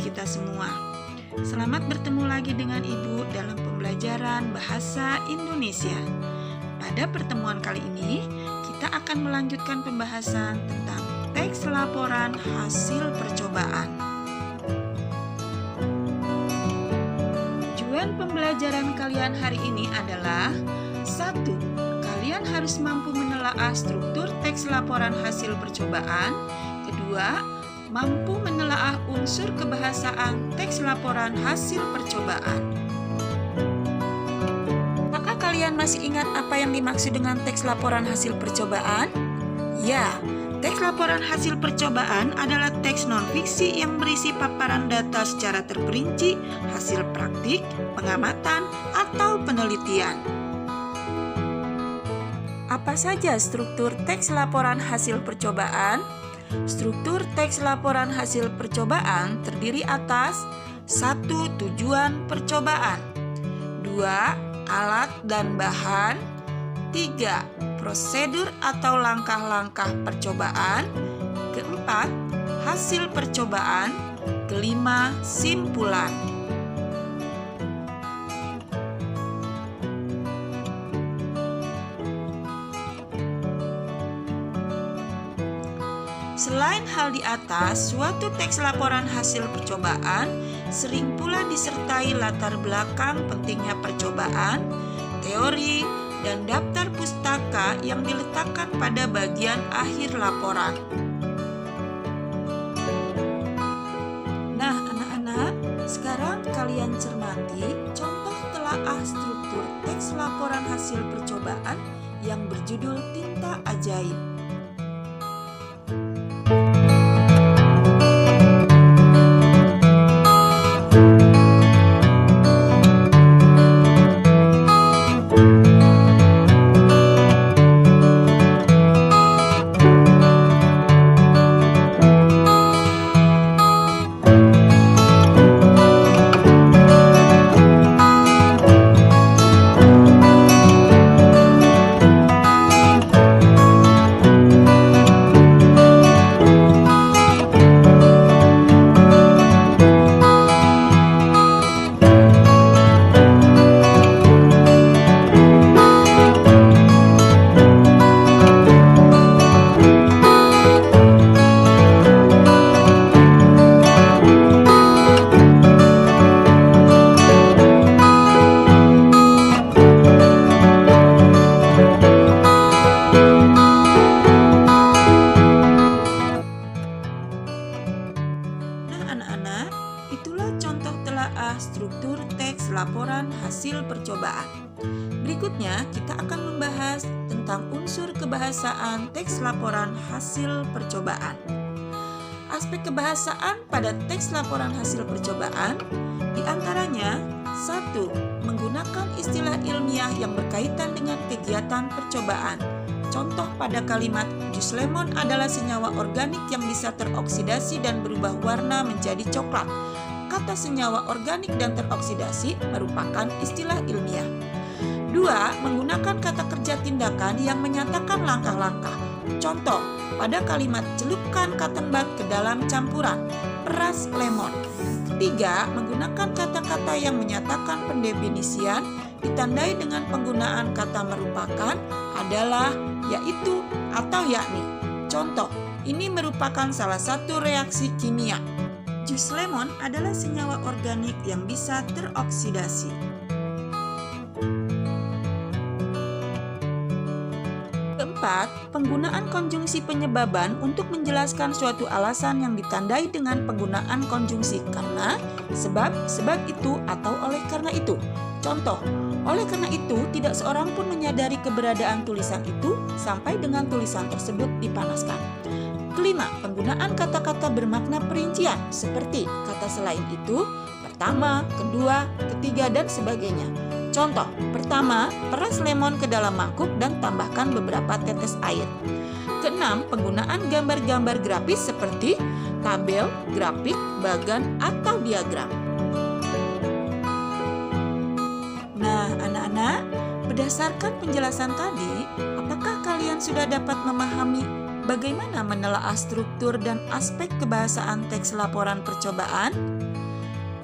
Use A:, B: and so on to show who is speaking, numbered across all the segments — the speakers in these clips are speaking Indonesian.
A: kita semua. Selamat bertemu lagi dengan Ibu dalam pembelajaran Bahasa Indonesia. Pada pertemuan kali ini, kita akan melanjutkan pembahasan tentang teks laporan hasil percobaan. Tujuan pembelajaran kalian hari ini adalah 1. Kalian harus mampu menelaah struktur teks laporan hasil percobaan. 2. Mampu menelaah unsur kebahasaan teks laporan hasil percobaan. Apakah kalian masih ingat apa yang dimaksud dengan teks laporan hasil percobaan? Ya, teks laporan hasil percobaan adalah teks non-fiksi yang berisi paparan data secara terperinci, hasil praktik, pengamatan, atau penelitian. Apa saja struktur teks laporan hasil percobaan? Struktur teks laporan hasil percobaan terdiri atas 1. Tujuan percobaan, 2. Alat dan bahan, 3. Prosedur atau langkah-langkah percobaan, 4. Hasil percobaan, 5. Simpulan. Selain hal di atas, suatu teks laporan hasil percobaan sering pula disertai latar belakang pentingnya percobaan, teori, dan daftar pustaka yang diletakkan pada bagian akhir laporan. Nah, anak-anak, sekarang kalian cermati contoh telaah struktur teks laporan hasil percobaan yang berjudul Tinta Ajaib. Itulah contoh telaah struktur teks laporan hasil percobaan. Berikutnya, kita akan membahas tentang unsur kebahasaan teks laporan hasil percobaan. Aspek kebahasaan pada teks laporan hasil percobaan diantaranya 1. Menggunakan istilah ilmiah yang berkaitan dengan kegiatan percobaan. Contoh pada kalimat jus lemon adalah senyawa organik yang bisa teroksidasi dan berubah warna menjadi coklat. Kata senyawa organik dan teroksidasi merupakan istilah ilmiah. 2. Menggunakan kata kerja tindakan yang menyatakan langkah-langkah. Contoh pada kalimat celupkan cotton bud ke dalam campuran, peras lemon. 3. Menggunakan kata-kata yang menyatakan pendefinisian ditandai dengan penggunaan kata merupakan, adalah, yaitu, atau yakni. Contoh, ini merupakan salah satu reaksi kimia. Jus lemon adalah senyawa organik yang bisa teroksidasi. Keempat, penggunaan konjungsi penyebaban untuk menjelaskan suatu alasan yang ditandai dengan penggunaan konjungsi karena, sebab itu, atau oleh karena itu. Contoh, oleh karena itu tidak seorang pun menyadari keberadaan tulisan itu sampai dengan tulisan tersebut dipanaskan. Kelima, penggunaan kata-kata bermakna perincian seperti kata selain itu, pertama, kedua, ketiga, dan sebagainya. Contoh, pertama, peras lemon ke dalam mangkuk dan tambahkan beberapa tetes air. Keenam, penggunaan gambar-gambar grafis seperti tabel, grafik, bagan, atau diagram. Nah, anak-anak, berdasarkan penjelasan tadi, apakah kalian sudah dapat memahami bagaimana menelaah struktur dan aspek kebahasaan teks laporan percobaan?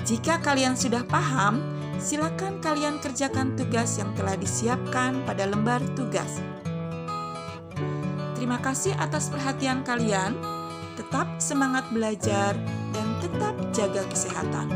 A: Jika kalian sudah paham, silakan kalian kerjakan tugas yang telah disiapkan pada lembar tugas. Terima kasih atas perhatian kalian. Tetap semangat belajar dan tetap jaga kesehatan.